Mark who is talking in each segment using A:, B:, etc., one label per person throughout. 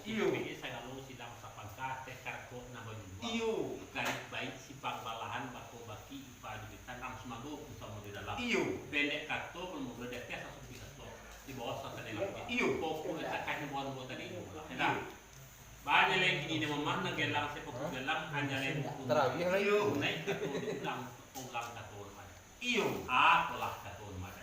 A: Iyo.
B: Ini saya lalu sidang sapangka teh karko na bajua.
A: Iyo.
B: Garis baik sipang balahan bako baki ipa jubitan ang sumago sama di dalam.
A: Iyo.
B: Pendek karto belum berdek teh satu tiga to di bawah satu lagi.
A: Iyo.
B: Pokok kita kasih buat tadi. Nah, banyak lagi ini memang ngegelang sepuluh gelang hanya lagi.
A: Iyo.
B: Naik karto ulang karto mana.
A: Iyo.
B: Pola karto mana.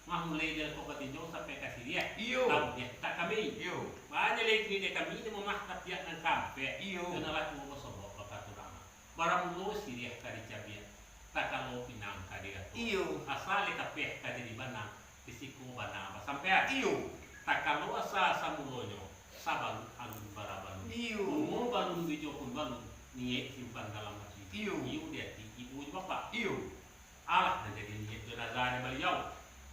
B: Mah mulai dari pokoknya sampai kasih dia.
A: Iyo.
B: Tahu dia tak kami.
A: Iyo.
B: Banyak lagi ini kami ini memahkat dia nan kampe.
A: Iyo.
B: Kenalah tuh sobo kartu nama. Barang lu sih dia kari cabia. Tak kalau pinang kari itu.
A: Iyo.
B: Asal kape kari di mana. Pisiko bana sampai.
A: Iyo.
B: Tak kalau asa samulonyo. Sabalu alun barabalu.
A: Iyo.
B: Umum balun bijo pun balun. Niye simpan dalam hati.
A: Iyo.
B: Iyo dia ibu bapak.
A: Iyo.
B: Allah dan jadi niat jenazahnya beliau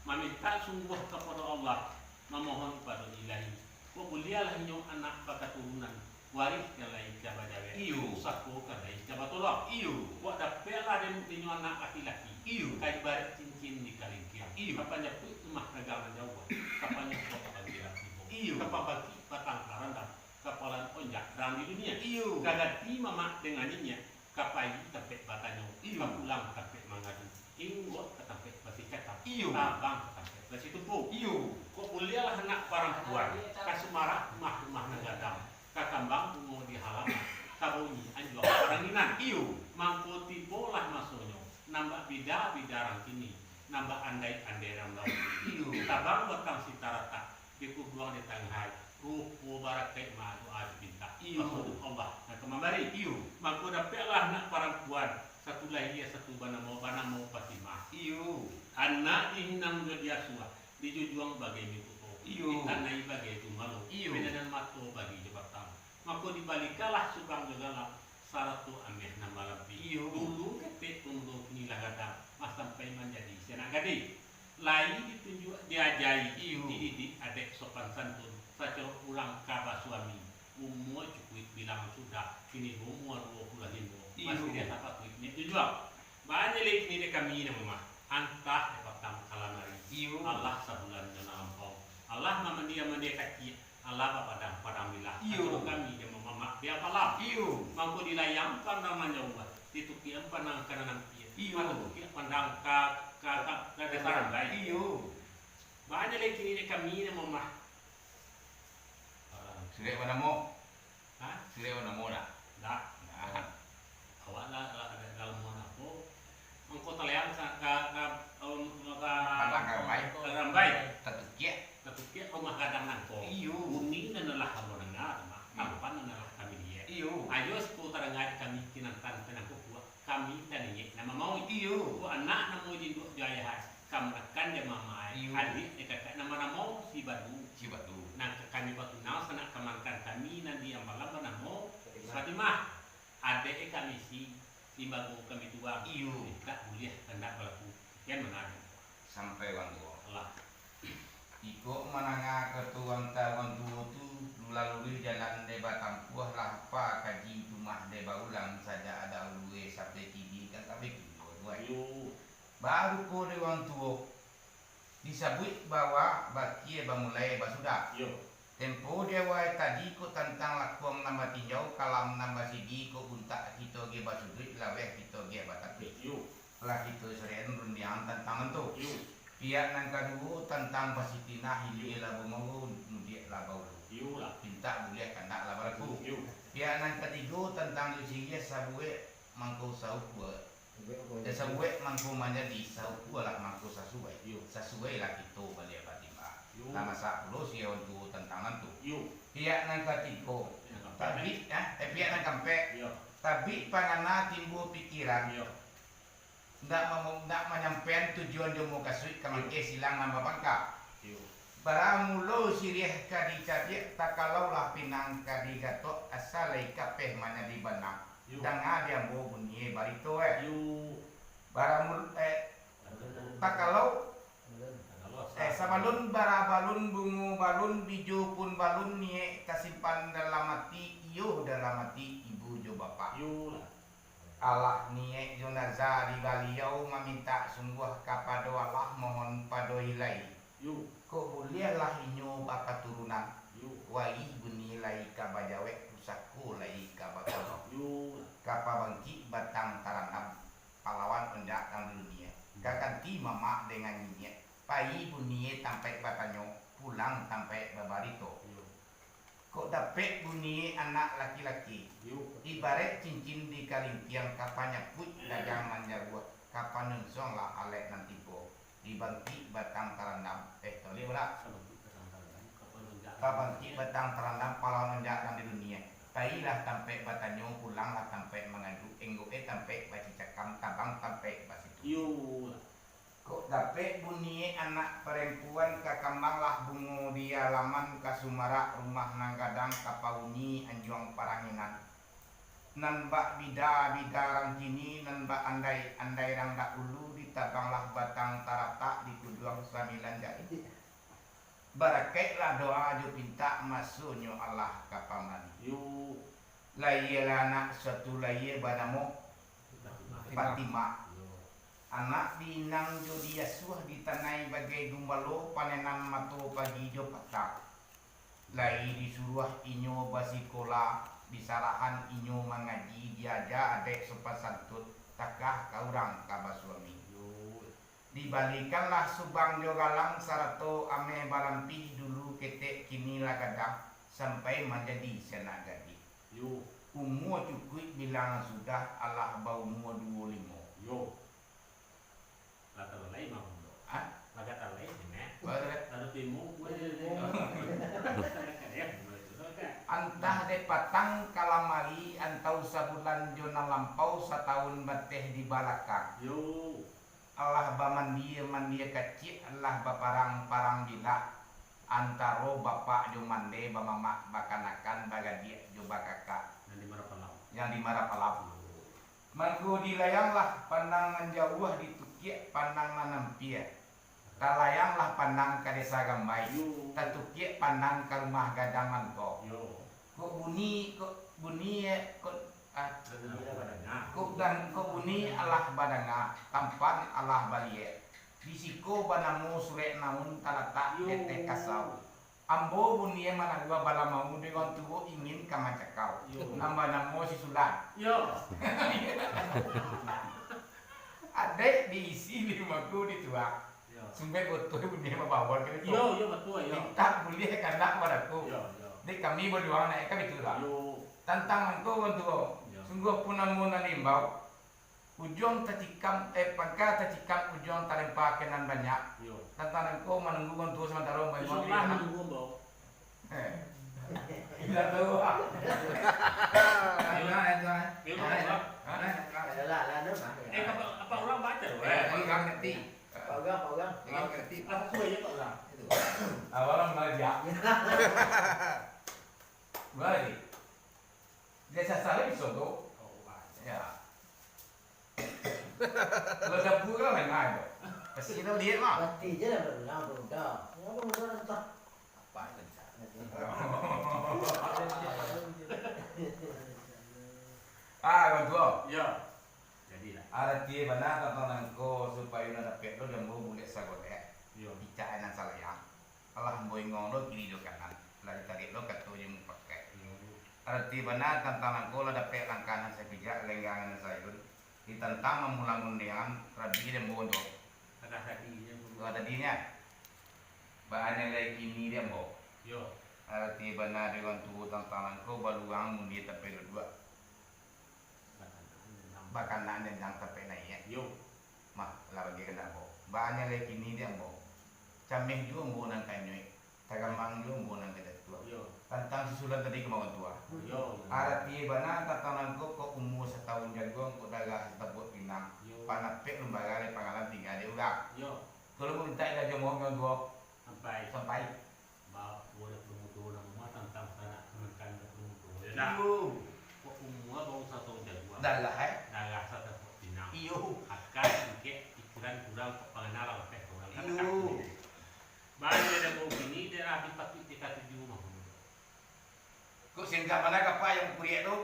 B: meminta sungguh kepada Allah, memohon kepada Ilahi. Kau belialah nyong anak baka turunan waris kalai jabat jabat.
A: Iyo.
B: Sako kalai jabat tolong.
A: Iyo.
B: Kau dapet lah dan nyong anak laki-laki.
A: Iyo.
B: Kai baret cincin di kalingkiang.
A: Iyo.
B: Kapanya pun rumah negaraan Jawa. Kapanya kau bagi laki.
A: Iyo.
B: Kapal bagi batang karanda. Kapalan onjak dan di dunia.
A: Iyo.
B: Kagati mama denganinya. Kapai tapet batanya.
A: Iyo.
B: Kapulang tapet mangadu. Inggot ketampet basi cetak.
A: Iyo.
B: Tabang ketampet basi tumpuk.
A: Iyo.
B: Kok bolehlah anak perempuan. Kasumara rumah negadang. Kakambang mau di halaman. Kabunyi anjlok peranginan.
A: Iyo.
B: Mangko tibolah masonyo. Nambah bidarang kini. Nambah andai-andai rambau.
A: Iyo.
B: Tabang batang sitarata. Dikubuang di tanghai. Rupo barak kayak madu adu binta.
A: Iyo.
B: Maksud Allah. Nah kemambari.
A: Iyo.
B: Mangko dapetlah anak perempuan. Satu lagi satu bana mau Fatimah.
A: Iyo.
B: Anak hinang dia suah dijujuang bagai mikuto.
A: Iyo.
B: Ditanai bagai tumalu.
A: Iyo.
B: Beda dan mato bagi jebatang. Maka dibalikalah subang gegala saratu ameh nama lebih.
A: Iyo.
B: Dulu ketik tunduk nilagadang mas sampai menjadi senak gadi. Lai ditunjuk diajai.
A: Iyo.
B: Dididik adek sopan santun. Saco ulang kaba suami. Umur cukup bilang sudah. Kini umur 25. Masih dia dapat duitnya dijual. Banyak lagi ini kami ini mama. Antah dapat tamu kalamari.
A: Iyo.
B: Allah sebulan dalam kau. Allah mama dia kaki. Allah padang padang bilah.
A: Iyo.
B: Kami dia mama dia apalah.
A: Iyo.
B: Mampu dilayang pandang manjauh. Ditukian pandang kanan kiri.
A: Iyo.
B: Matukian pandang ke dasaran lain.
A: Iyo.
B: Banyak lagi ini kami ini mama.
A: Sudah mana mau?
B: Hah?
A: Sudah mana mau nak?
B: Dah.
A: Nah.
B: Awak lah ada dalam mana aku. Mengko teleang rambai.
A: Terkejut.
B: Ketuknya rumah kadang nangko.
A: Iyo.
B: Uni nanalah kamu dengar, tampan nanalah kami dia.
A: Iyo.
B: Ayo seputar ngai kami kinantan tenangku kuat. Kami tadi nama mau
A: Iyo.
B: ku anak namu di jaya has. Kamu akan dia mamai.
A: Iyo.
B: Adik dekat nama namo si badu.
A: Si batu.
B: Nang kami batu nau sana kamankan kami nanti yang malam namo Fatimah. Adek kami si bagu kami tua.
A: Iyo.
B: Tak boleh hendak berlaku. Yang menarik.
A: Sampai wantu.
B: Allah.
A: Iko menangah ketuang tahun tua tu lalu jalan deba tampuah lapa kaji rumah deba ulang saja ada ulue sampai kini kan tapi kedua
B: Yo.
A: baru ko dewang tua disebut bahwa baki bamulai basuda
B: Yo.
A: tempo dewa tadi ko tentang lakuang nama tinjau kalam nama sidi ko unta kita ge basudut laweh kita ge batak
B: Yo.
A: lah kita seren rundiang tentang itu
B: Yo.
A: pihak yang kedua tentang pasitina hilir labu mau mudik labau
B: Yo lah.
A: pinta boleh kena labaraku
B: Yo.
A: pihak yang ketiga tentang lusinya sabue mangko saukua dan sabue mangko menjadi saukua lah mangko sasuai
B: Yo.
A: sasuai lah kita balik Fatimah
B: Yo.
A: nama sapuluh sih untuk tentang itu
B: Yo.
A: pihak yang ketiga tapi pihak yang kampe
B: Yo.
A: tapi panana timbul pikiran
B: Yo.
A: ndak menyampaikan tujuan dia mau kasih ke silang nama bangka
B: Yo.
A: barang mulo sirih kadi cadik tak kalau lah pinang kadi gatok asalai kapeh mana di banang
B: Yo.
A: dan ada yang mau bunyi barito
B: Yo.
A: barang mul tak kalau sabalun bara balun bungu balun bijo pun balun nie kasimpan dalam hati iyo dalam hati ibu jo bapak
B: Yo lah.
A: Allah niek jonaza di baliau meminta sungguh kepada Allah mohon pada hilai
B: Yo.
A: kok bolehlah inyo bapa turunan
B: Yo.
A: wai bunyi lai ka bajawek usaku lai ka batang
B: Yo.
A: kapa bangki batang taranam pahlawan endak kang dunia kakanti mama dengan nyinya pai bunyi sampai batanyo pulang sampai babarito
B: Yo.
A: kok dapet bunyi anak laki-laki
B: Yo.
A: ibarat cincin di kalingkiang kapanya put dagang manjarwa kapan nungsong lah alek nanti po dibangki batang taranam toli ora kabangki batang taranam pahlawan endak kang di dunia tailah sampai batanyo pulanglah sampai mengadu enggoe sampai baci cakam tabang sampai basitu
B: Yo.
A: kok dapet bunyi anak perempuan kakambanglah bungo di halaman kasumara rumah nanggadang kapauni anjuang paranginan nan bak bida rang kini nan bak andai rang dak ulu ditabanglah batang tarata di kuduang samilan jadi barakailah doa jo pinta masuknya Allah kapamani
B: Yo.
A: laye anak satu laye banamo Fatimah anak binang jo dia suah ditanai bagai gumbalo panenan mato pagi jo patang lai disuruh inyo basikola disarahan inyo mengaji diaja adek sopan santun takah kaurang kaba suami
B: Yo.
A: dibalikanlah subang jo galang sarato ame balampi dulu ketek kini lagadang sampai menjadi senak gadi
B: Yo.
A: umur cukup bilang sudah Allah bau umur 25
B: Yo. Kata lain mah mundo.
A: ah
B: Kata lain ni.
A: barat
B: Ada timu.
A: antah de patang kalamari antau sabulan jona lampau setahun bateh di balakang
B: Yo.
A: Allah mandia kecil Allah parang bila antaro bapak jo mande bamama bakanakan bagadia jo bakaka
B: Nanti marah palau.
A: yang di Marapalap mangku dilayanglah pandangan jauh di tukiak pandang manampia talayanglah pandang ke desa Gambai
B: Yo.
A: tatukiak pandang ke rumah gadangan ko
B: Yo.
A: kok bunyi kok
B: Ada
A: kok bunyi Allah badanga tampan Allah balie bisiko banamu surek namun talata
B: Yo.
A: ete kasau ambo bunyi mana gua bala mau dengan tuwo ingin kamacakau
B: Yo.
A: amba namo si sulan
B: Yo.
A: adek diisi limaku dituak
B: Yo.
A: sumber betul bunyi mabawon ke itu
B: Yo. Yo betul yo.
A: minta boleh karena padaku
B: Yo. Yo.
A: dek kami berdua naik kan itu lah
B: Yo.
A: tantanganku untuk
B: Yo.
A: sungguh punamu nanimbau ujung tercikam pangka tercikam ujung tarempa kenan banyak
B: Yo.
A: tantanganku menunggu untuk sementara
B: Besok
A: memang
B: lah menunggu bau.
A: tidak tahu
B: Apa orang baca loh?
A: orang ngerti
C: Paugang.
A: orang ngerti
B: Apa suai ya Pak orang?
A: awalan belajar balik dia sasaran bisa tuh
B: Oh, baca.
A: ya kalau dapur kan main-main pasti kita lihat mah
C: Mati je lah berulang berulang. Kenapa berulang entah? Apa yang
A: kan tuh
B: Ya. Jadilah.
A: arti benar tatanan ko supaya na dapat lo dan mau boleh sagole
B: Yo.
A: bicara nan salah ya Allah mau ngolo kiri do kanan lari tarik lo katu yang pakai
B: Yo.
A: arti benar tantangan ko la dapat langkanan saya pijak lenggangan sayun ditentang memulang undian rabi dan bondo
B: Ada hadiahnya
A: itu ada dinya bahannya lagi ini dia mau
B: Yo.
A: arti benar dengan tubuh tantangan ko baluang mundi tapi dua bahkan nanya yang tapi naik
B: Yo.
A: mah lah bagi kena bo bahannya lagi ini dia bo cameh juga bo nang kanyoi tagamang juga bo nang kada tua
B: Yo.
A: tentang susulan tadi kemauan tua
B: Yo.
A: arati bana tatananku kok umur setahun jago kok daga setebut pinang
B: Yo.
A: panapek lembaga le pangalan tinggal dia ulang
B: Yo.
A: kalau mau minta ida jomo yang dua
B: Sampai
A: sampai
B: bawa boleh bermutu nama rumah tentang sana menekan bermutu. Ya dah.
A: iyo
B: Kok umur bau satu jagoan.
A: dah lah
B: Darah satu pinang.
A: iyo
B: Akan ikut pikiran kurang pengenalan oleh orang kan.
A: iyo
B: Banyak ada bau ini dia habis pasti kita tuju mah.
A: kok sehingga mana apa yang kuriak tu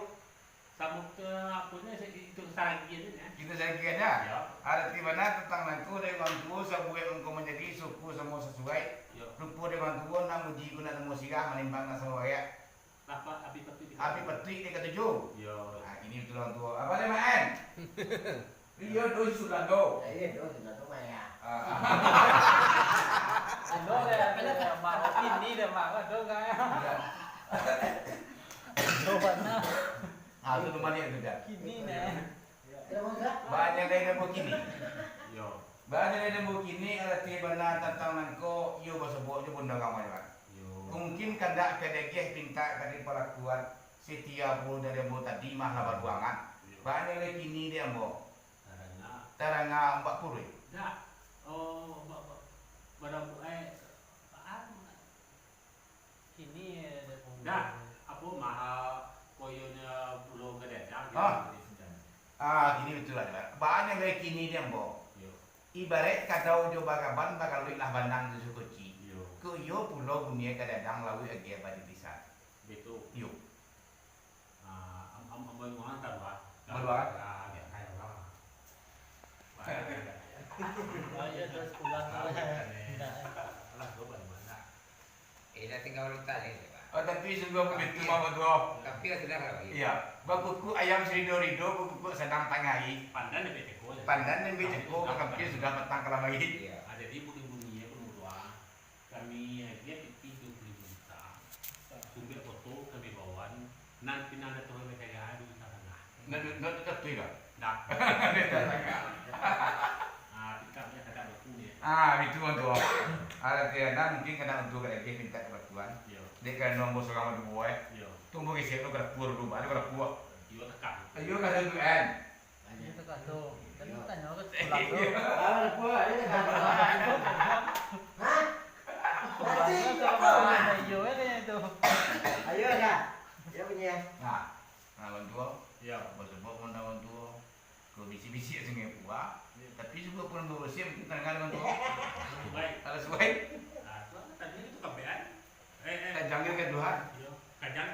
B: Samuk ke apunya itu saragi itu ya.
A: kita saya kira
B: Ya.
A: arti mana tentang nanku dengan tua sebuah engkau menjadi suku semua sesuai
B: Yo.
A: rupa dengan tua nak muji guna temu sirah menimbang nak semua ya
B: Dapat api petik.
A: Api petik dia ketujuh.
B: Yo.
A: Nah, ini betul orang tua. Apa dia main? Iya, doi sudah do.
C: Iya, dong, sudah tuh ya.
D: Đó là mà nó tin đi để mà có đâu cái đâu vẫn á
A: Ah, itu rumah dia sudah.
D: kini nè
C: Tidak mau enggak?
A: Banyak dari nemu kini.
B: Yo.
A: Banyak dari nemu kini arti benar tentang nangko iyo basebok je bunda kamu ya.
B: Yo.
A: Mungkin kandak kedegeh pinta dari pelakuan setia bu dari bu tadi mah lawan ruangan. Banyak dari kini dia mo.
B: Karena
A: Taranga 40.
B: dah. Oh, barang
D: kini
B: dah. Apa mahal koyonya pulau Gedendang.
A: Gini betul ada. Banyak dari kini dia mo.
B: Yo.
A: Ibarat kata ujo bagaban bakal luik lah bandang tu sukoci.
B: Yo.
A: Ke yo pulau dunia kadang lawi agi apa di desa.
B: Betul.
A: Yo.
B: Ông ngoan tao hả?
A: Berluar.
B: Ya, kayak orang.
D: aja terus pulang
B: Alah, gua pada mana?
E: Dah tinggal orang tak ni.
A: Oh, tapi sebelum itu mau dua.
E: Tapi dah sudah lagi.
A: Iya, bakuku ayam serido-rido, bakuku sedang tangai.
B: Pandan lebih teko.
A: Pandan dan beceko, kakaknya sudah petang kalau lagi.
E: Iya.
B: Ada di bunyi-bunyinya bermula. Kami dia itu juta. Sumber foto kami bawakan. Nanti nada tuh mereka ya di tengah.
A: Nggak tetap tuh ya.
B: Dah. Tikapnya kata berpunya.
A: Itu untuk ada tiada mungkin kena untuk ada dia minta kebantuan.
B: Yo.
A: Dia kan nombor selama dua.
B: Yo.
A: Tunggu kisah lu kalau keluar dulu, ada kalau keluar.
B: Yo tekan.
A: Ayo kada tu kan.
D: itu kan tuh kan itu kan nó pulang tuh
C: Ah, apa? Ini kan. Hah? Mati.
D: pulangnya sama Ayo kayaknya itu
C: Ayo dah. Dia punya.
A: Nah, bantuan.
B: Yo.
A: Bersebut pun bantuan. Kau bisi-bisi sengai buah. Tapi sebab pun bersih kita dengan bantuan.
B: Baik.
A: Kalau sesuai,
B: Tadi itu kebean.
A: kita jangan kedua.
B: Yo. Kajang.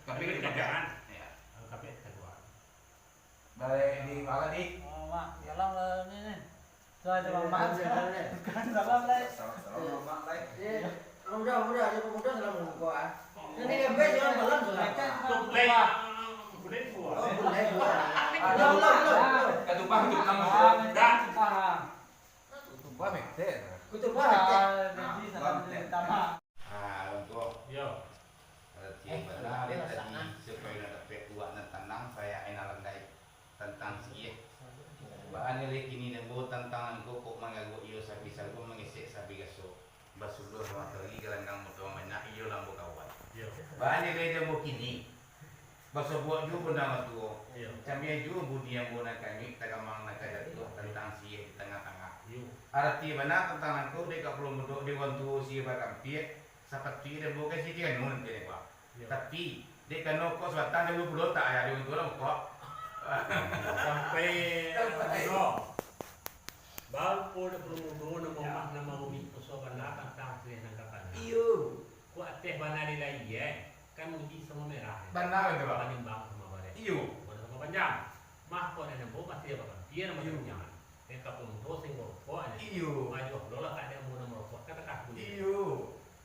A: Tapi
B: Kajangan.
A: kebean. Ya.
B: Kabe kedua.
A: Balik di mana di?
D: oh mak dalam ini nih rồi thì bằng mắt
C: Dalam ni.
D: kan dalam đây
A: Salam mak baik.
C: Dia mudah dia mudah dalam muka ah. Ini kan best jangan malam sudah.
B: Boleh. Boleh buat.
C: Oh, boleh boleh. Belum.
A: Ketupang ketupang.
B: Dah.
A: Ketupang mekte.
C: Kutu apa?
D: jadi sama tambah
A: Bantuan.
B: Yo.
A: Benar tadi supaya nak dapat buat nak tanam saya enak landai tentang sih. Bahan yang kini nembo tentang kok mengaku iyo sapi salgo mengisik sapi gaso. Basulo sama lagi gelandang motor mana iyo lambo kawan.
B: Yo.
A: Bahan yang nembo kini. Baso buat juga nama tu.
B: Yo.
A: Kami juga budi yang bona kami tagamang nak jatuh tentang sih di tengah-tengah.
B: Yo.
A: Arti benar tentang aku dia belum duduk di wantu sih bakampie. Seperti dia bukan sih dia nun dia kuah. Tapi dia kan kok sebatang dia belum tak ya dia untuk orang kok.
B: Sampai no. Bal po na promodo na mga na maumi ko so bala tentang sih ng kapan.
A: Iyo.
B: Ku ate bana nila iye kan uji sama merah.
A: Benar itu pak.
B: Panimbang sama bare.
A: Iyo.
B: Wala sama panjang. Mah ko na nabo pasti apa kan. Dia nama jangan. Yang promodo sing ko ana.
A: Iyo.
B: Maju lola ka dia mo na mo kata ka ku.
A: Iyo.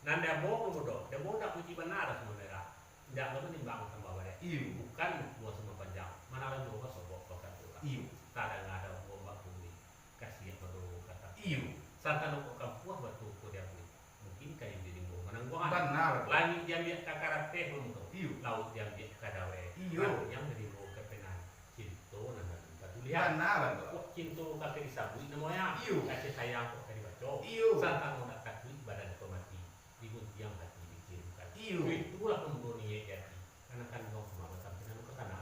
B: Nanda mo promodo. Dia mo na uji benar sama merah. Tidak lo menimbang sama bare.
A: Iyo.
B: Bukan buat sama panjang. Mana lah juga sobok kan tu.
A: Iyo.
B: Tak ada bomba bumi kasih baru kata
A: Iyo.
B: santa no kapuah batu ko dia beli mungkin kayak jadi mau menang gua
A: Benar.
B: langit yang dia kakarate belum tuh
A: Iyo.
B: laut yang dia kadawe
A: Iyo.
B: yang dari mau ke penan cinto nana batu lihat
A: Benar itu.
B: kok cinto kakek disabui namanya
A: Iyo.
B: kasih sayang kok dari baco
A: Iyo.
B: santa mau nak takut badan kau mati ribut yang hati dikirimkan
A: Iyo.
B: itulah pembunuh ya karena kan kau semua sampai nanu ke sana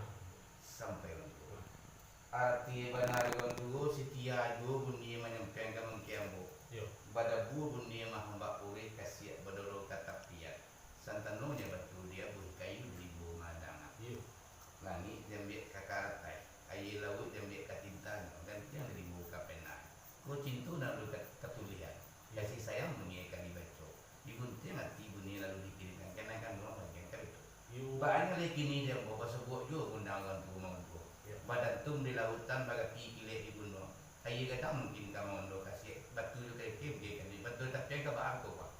A: Sampai untuk. Arti benar itu setia juga bunyi menyampaikan mengkiambu.
B: yo
A: Pada bu bunyi mah mbak puri kasih bedoro kata piat. Santanunya batu dia bui kayu di bu madang.
B: yo
A: Langit jambik kakaratai. Air laut jambik katintan. Dan yang di bu kapenan. Ko cintu nak lu ketulian. Kasih sayang bunyi akan dibaca. Digunting hati bunyi lalu dikirimkan. Karena kan orang bagian kan itu.
B: yo
A: Banyak lagi kini dia bawa sebuah juga undangan tu mengunduh. Badan tum di lautan bagai pilih di gunung. Air kata mungkin kamu mengunduh kasih batu juga itu dia kan betul tapi yang kebaan kau pak.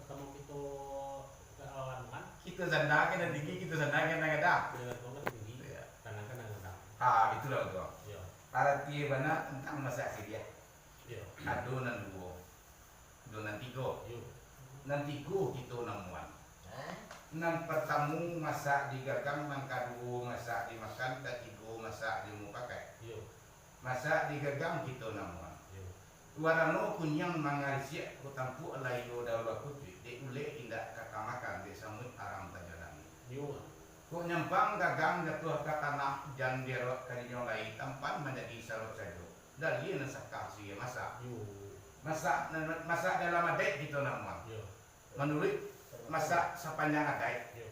B: sama kita
A: kita sandakan dan tinggi kita sandakan nang ada.
B: Dengan banget tinggi. Tanah kan ada.
A: Itulah tuh.
B: Yo.
A: Arti mana tentang masa dia.
B: Yo.
A: Adonan dua. Adonan tiga.
B: Yo.
A: Nanti kita namuan. Nang pertama masak digagang, nang kedua masak dimakan, ketiga masak dimupakai.
B: Yo.
A: Masak digagang kita namuan.
B: Yo.
A: Warano kunyang mangarisia ku tampu layo dawa putri de ule indak kakamakan de samut aram tajalan.
B: Yo.
A: Ku nyampang gagang jatuh ke tanah jan derok kadinya lai tampan menjadi salot sajo. Dari nasakah sih masak.
B: Yo.
A: Masak dalam adek kita namuan.
B: Yo.
A: Menurut masak sepanjang adai.
B: Yo.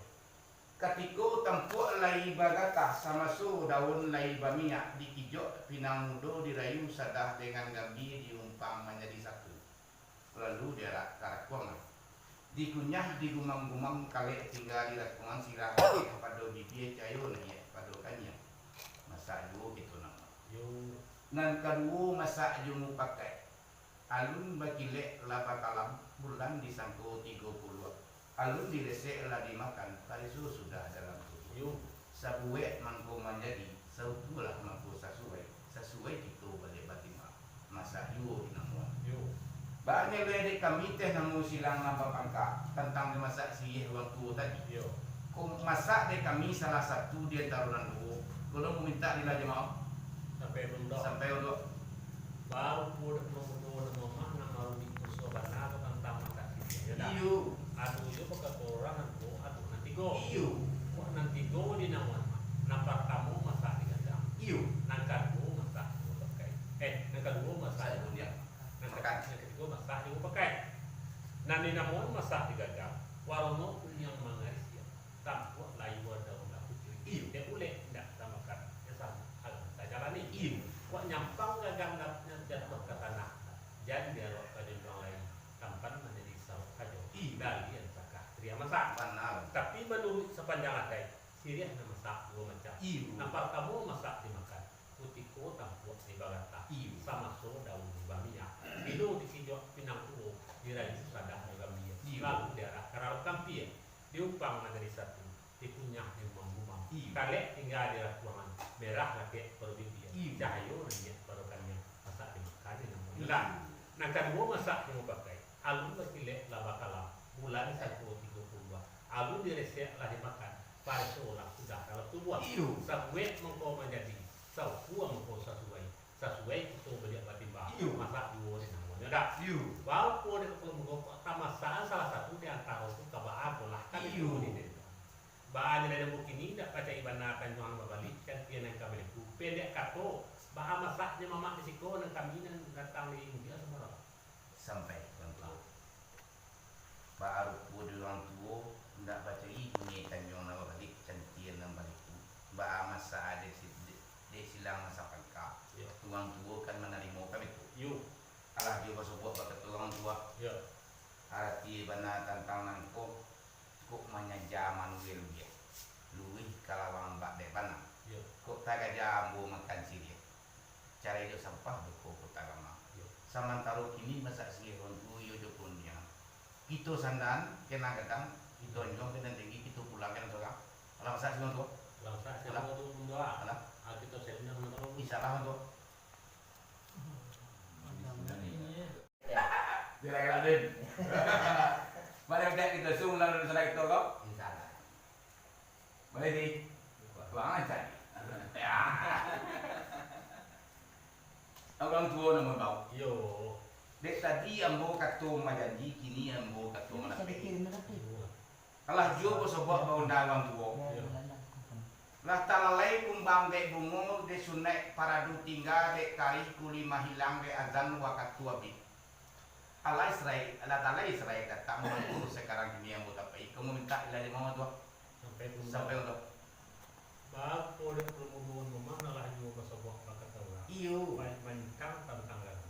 A: Ketika tempuk lai bagatah sama su daun lai bamiak dikijok pinang mudo dirayu sadah dengan gambi diumpang menjadi satu. Lalu dia karakuang. Dikunyah digumam-gumam kali tinggal di rakungan sirah pada bibir cayo nih pada kanya. Masak dua gitu nama.
B: Yo.
A: Nan kedua masak jumu pakai. Alun bakilek lapa kalam bulan disangko 30. Alun diresek lah dimakan, kalisu sudah dalam tubuh.
B: Yo.
A: Sabuet mangko menjadi, sautulah mangko sesuai itu balik batima. Masa yuo dinamuan.
B: Yo.
A: Banyak lede kami teh namu silang napa pangka tentang masak sih waktu tadi.
B: Yo.
A: Kau masak de kami salah satu di antara dua. Kalau mau minta di jemaah
B: Sampai benda.
A: sampai untuk
B: Baru pun nomor nama malu dipersoalan tentang makasih. Ya dah.
A: iyo
B: Aduh itu pakai orang aku, aduh nanti go.
A: iyo
B: Wah nanti go di nawan. Nampak kamu masak di gandang.
A: iyo.
B: Nangkat go masak di pakai. Nangkat go masak
A: Saya
B: di
A: pun ya.
B: Nangkat go masak di pakai. Nanti namun masak di gandang. Warono pun yang mengaris ya. Tampu layu ada ulah putih.
A: Iyo.
B: Dia boleh tidak sama kan. Ya sama. Saya jalani.
A: Iyo.
B: Wah nyampang gagang jatuh ke tanah. Jadi dia lo pada orang lain. Tampan menjadi saus kajo.
A: Iya.
B: Dari yang sakah. Dia masak.
A: Panal.
B: Tapi menurut sepanjang adai, Syria ada masak dua macam.
A: Iyo.
B: Nampak kamu masak dimakan. Putiko tampuk di bagata.
A: Iyo.
B: Sama so daun di bamia. Itu dikijok pinang tuo. Diraih sadah di bamia.
A: Iyo.
B: Lalu daerah karau kampir. Diupang menjadi satu. Dikunyah di rumah-rumah.
A: Iyo.
B: Kale tinggal di ruangan merah lagi berbibir.
A: Iyo.
B: Cahayu dia barukannya masak dimakan di rumah. Nah kedua masak yang pakai. Alun berkilek laba kalam. Bulan 132. Alun diresek lah dimakan. Pada seolah sudah kalau tubuh.
A: Iyo.
B: Sabuet mengkau menjadi. Saupuang mengkau sesuai. Sesuai itu beliau batimba.
A: Iyo.
B: Masak dua di namanya. Dah.
A: Iyo.
B: Walaupun kalau mengkau tamasaan salah satu di antara itu kabaan bolah kan
A: Iyo.
B: itu di desa. Bahan yang ada bukti ini tak baca ibana kanjuang berbalik kan dia yang kami itu pendek kato bahan masaknya mama di siko dan kami datang di India semua.
A: Sampai orang tua. Baru pun orang tua ndak baca ini tanjung nama balik cantian nama balik. Ba masa ada de silang masa pangka.
B: Ya.
A: Orang tua kan menerima kami itu.
B: Yuk,
A: Alah dia sebuah bakat orang tua.
B: ya,
A: Arti bana tentang nangko kok menyaja manuel dia. Luih kalawang bak dek bana.
B: ya,
A: Kok tak jambu makan sini. Cara hidup sampah doko kota lama.
B: ya.
A: Samantara kini masa sih orang tua yo jokon dia. Kita sandan kena kadang kita nyong kena tinggi kita pulang kan orang. Alah masa sih orang tua.
B: Kalau saya mau tu mendoa,
A: Alah
B: kita sebenarnya mendoa.
A: bisa lah orang tua. Dia lagi ladin. Mari kita kita sung lalu sana kita kau.
C: Insyaallah.
A: Mari di. Bang aja. Ya. Orang tua nama kau.
B: Yo,
A: Dek tadi ambo kato majanji kini ambo kato manape.
B: yo,
A: Kalah jo ko sobok ba undangan tuo. Lah talalay kumbang dek bungo de sunek paradu tinggal dek kari kuli mahilang de azan wakat tua bi. Alai serai, ala talai serai kata mau sekarang ini yang buat apa? Kamu minta ilai mau tuh
B: sampai belum
A: sampai untuk
B: bab boleh perumuman memang lah juga sebuah kata orang.
A: iyo
B: Mencang tentang lagu,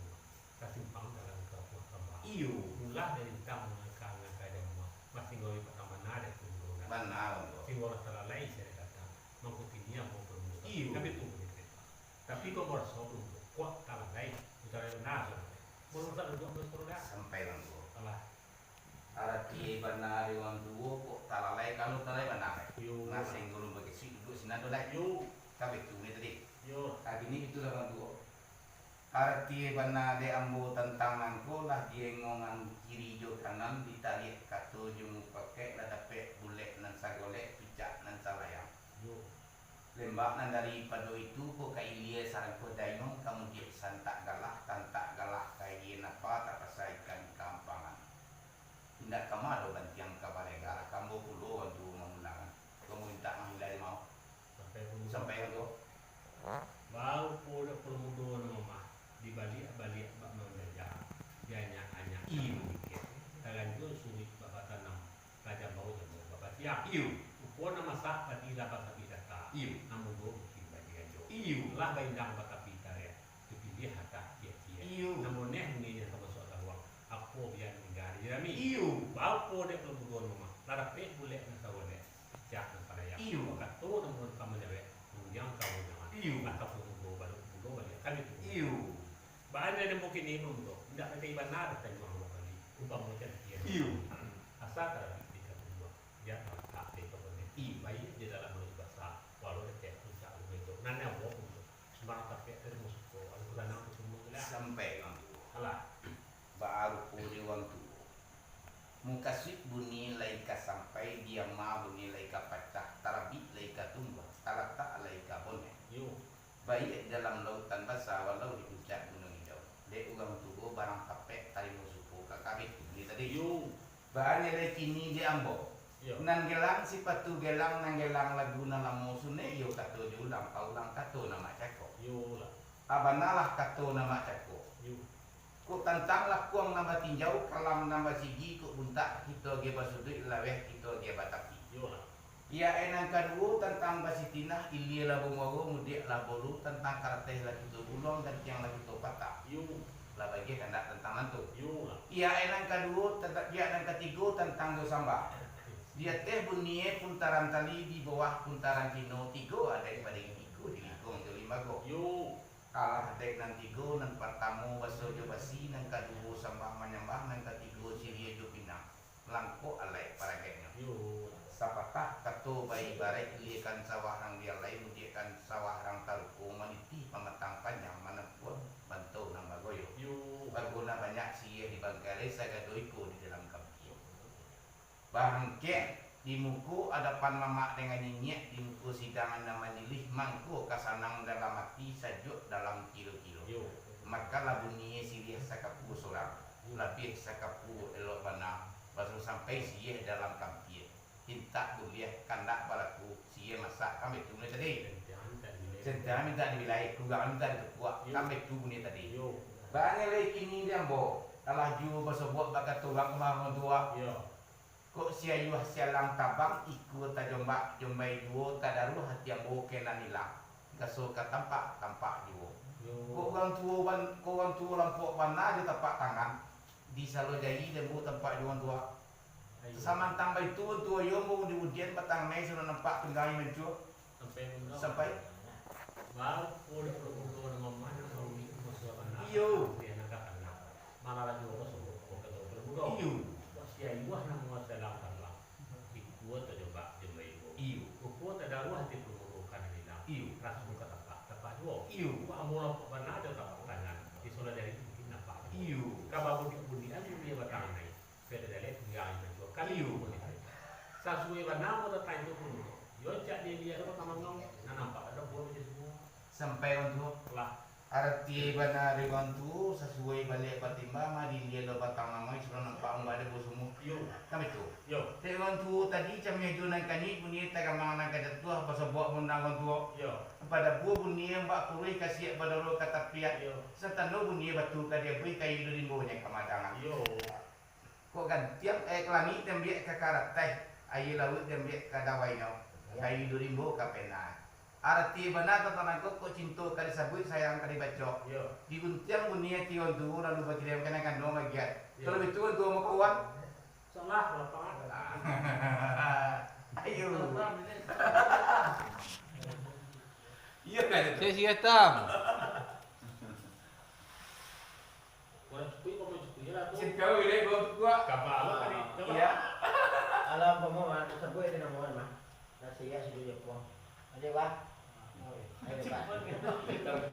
B: kasimpang dalam kelompok kembang.
A: iyo
B: Mulai dari kamu mengangkat yang masih ngoi pertama nada tunggu.
A: mana tuh
B: Simbol salah lain saya kata, mengikuti dia mau bermuda.
A: Iyo.
B: Tapi tunggu di kereta. Tapi kau merasa belum kuat salah lain, misalnya nada. Baru tak duduk bersuara.
A: sampai lang tuh.
B: Salah.
A: Arati bana di wang tuo kok talalai kalau talai benar.
B: Yo.
A: Nasi gulung bagi si duduk sinan dolai.
B: Yo.
A: Kabe tu ni tadi.
B: Yo.
A: Kali ni itu lah bantu. Arti benar de ambo tentang angko lah dia ngongan kiri jo kanan ditarik kato jung pakai lah dapat bulek nan sagolek picak nan salayang.
B: Yo.
A: Lembak nan dari pado itu ko kailia sarang ko dayong kemudian santak galah tantak galah kain apa tak pasaikan kampangan. Tidak kamado bantiang kabalegara kambo pulo wantu mengulangan. Kamu minta mahilai mau sampai itu.
B: Baru pada permuduan mama di balik bak menjajah dia hanya
A: Iyo.
B: dikit. Dalam itu sulit bapak tanam raja bau jamu bapak siap.
A: Iyo.
B: Upon nama sak tadi dapat tapi data.
A: Iyo.
B: Namun do mungkin bagi ajo.
A: Iyo.
B: Lah baindang bapak pita ya. Dipilih hata dia.
A: Iyo.
B: Namun ni sama soal ruang. Aku biar negara jami.
A: Iyo.
B: Bau pada permuduan mama. Lara pe boleh nasa boleh. Jak nasa raya.
A: Iyo.
B: Maka tu namun kamu jawe. Yang kau jangan.
A: Iyo.
B: Maka permuduan balik kan itu.
A: Iyo.
B: Banyak yang mungkin ini untuk tidak ada benar dan jual kali. Ubah macam dia.
A: Iyo.
B: Asal kalau kita berdua, dia tak itu boleh. Baik di dalam mulut bahasa, walau dia tidak begitu. Nanya buat untuk semangat tapi terus kalau kita nak semua lah.
A: Sampai kan.
B: Alah.
A: Baru puli wantu. Muka sweet bunyi laika sampai dia ma bunyi laika pecah. Tarabi laika tumbang. Talata laika bonek.
B: Yo.
A: Baik dalam lautan basah walau di puncak gunung hijau. Dek ugang tubuh barang kapek tali musuhku kakabit ini tadi.
B: Yo.
A: Bahannya dari kini di ambo.
B: Yo.
A: Nan gelang si patu gelang nang gelang lagu nalamu sune yo kato julang paulang kato nama cako.
B: Yo lah.
A: Abanalah kato nama cako.
B: Yo.
A: Ku tantanglah kuang nama tinjau kalam nama sigi ku buntak kita ge basudui laweh kita ge batapi.
B: Yo lah.
A: Ya enang kadua tentang basitinah ilia labu mago mudik labolu tentang karateh lagi tu bulong dan tiang lagi tu patah.
B: Yo.
A: Lah bagi kandak tentang mantu.
B: Yo lah.
A: Ya enang kedua tentang dia enang ketiga tentang dosamba. Dia teh bunyi puntaran tali di bawah puntaran kino tiga ada pada tiga di likung tu lima go.
B: Yo.
A: Kalah dek nan tiga nan pertama baso jo basi nan kedua sambah menyembah nan ketiga siria jo pinang. Langko alai paragenya.
B: Yo.
A: Sapatah kato bayi barek liakan sawah rang dia lain mudiakan sawah rang taruku maniti pemetang panjang mana pun bantu nang bagoyo.
B: Yo.
A: Baguna banyak siya di Bangkale sagadoiko di dalam kampung. Bangke di muku ada pan mamak dengan nyinyek di muku sidangan nama nilih mangku kasanang dalam mati sajuk dalam kilo-kilo.
B: Yo.
A: Maka labuniye siya sakapu sorang, labih sakapu elok bana, baru sampai siya dalam kampung. Cinta kuliah kandak balaku siya masak kami tu ni tadi. Jangan minta dibilai, kugang minta dikuat kami tu ni tadi.
B: Yo.
A: Banyak lagi kini dia ambo. Kalau ju bersebuah bakat tulang kemana dua.
B: Yo.
A: Kok sia yuah sialang tabang ikut ta jombak jombai duo tadaru hati ambo kena hilang. Kaso ka tampak juo. Kok orang tua lampok mana di tapak tangan. Di salo jadi dia bu tempat juang tua. Sama tambah itu tua yo mau di ujian petang Mei sudah nampak penggali mencuat sampai
B: baru udah perlu nama mana mau ni masuk anak.
A: Iyo.
B: Dia nak anak. Malah lagi orang semua kalau perlu.
A: Iyo.
B: Masih ayuh nama masa dalam lah. Ikut terjebak jemai itu.
A: Iyo.
B: Ikut terdaruh hati perlu kan ini lah.
A: Iyo.
B: Ras muka tapak dua.
A: Iyo.
B: Gua amul apa mana ada tapak tangan. Di soal dari itu mungkin nampak.
A: Iyo.
B: Kalau budi aja dia batang naik. Pada dalam dia itu kali
A: Iyo.
B: Sasuai warna atau tanya itu pun. Yo cak dia apa tamang nampak ada buah macam semua.
A: Sampai untuk
B: Lah.
A: arti bana riwantu sesuai balik patimba mari dia lo batang nama sudah nampak enggak ada bos semua.
B: Yo.
A: Kami tu.
B: Yo.
A: Riwantu tadi camnya junan kani bunyi tagamang nak ada tua pasal buat bundang tua.
B: Yo.
A: Pada buah bunyi mbak kurui kasih pada lo kata piat.
B: Yo.
A: Setanu bunyi batu kadia bui kayu limbonya kemadangan.
B: Yo.
A: Kok kan tiap kelani tembiak ke karat teh air laut tembiak ke dawai no kayu limbo ke pena. Arti benar tentang kok cinta kali sabut sayang kali bacok.
B: Yo.
A: Di buntiang bunyi tion tu lalu bagi dia kena kandung bagian.
B: Yo.
A: Kalau betul tu mau kawan.
B: Salah lapangan.
A: Ayo. Iya kan?
E: Saya hitam.
B: Orang sepui kau sepui lah tu.
A: Cinta boleh kau kuat.
B: Kapal lo tadi.
A: Iya.
C: alam pemahaman tersebut itu namanya mah. Nasi ya sudah jepang. Ada pak? Ada pak.